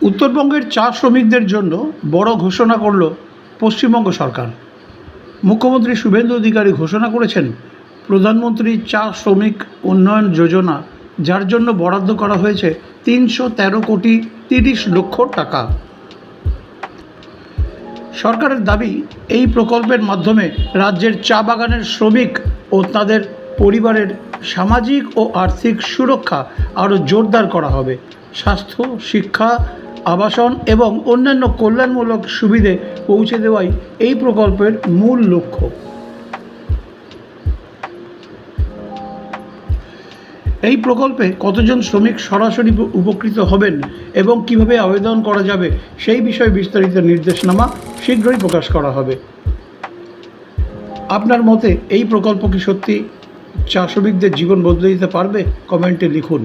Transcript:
উত্তরবঙ্গের চা শ্রমিকদের জন্য বড় ঘোষণা করল পশ্চিমবঙ্গ সরকার। মুখ্যমন্ত্রী শুভেন্দু অধিকারী ঘোষণা করেছেন প্রধানমন্ত্রী চা শ্রমিক উন্নয়ন যোজনা, যার জন্য বরাদ্দ করা হয়েছে ৩১৩,৩০,০০,০০০ টাকা। সরকারের দাবি, এই প্রকল্পের মাধ্যমে রাজ্যের চা বাগানের শ্রমিক ও তাদের পরিবারের সামাজিক ও আর্থিক সুরক্ষা আরও জোরদার করা হবে। স্বাস্থ্য, শিক্ষা, আবাসন এবং অন্যান্য কল্যাণমূলক সুবিধে পৌঁছে দেওয়াই এই প্রকল্পের মূল লক্ষ্য। এই প্রকল্পে কতজন শ্রমিক সরাসরি উপকৃত হবেন এবং কিভাবে আবেদন করা যাবে সেই বিষয়ে বিস্তারিত নির্দেশনামা শীঘ্রই প্রকাশ করা হবে। আপনার মতে এই প্রকল্প কি সত্যি চা শ্রমিকদের জীবন বদলে দিতে পারবে? কমেন্টে লিখুন।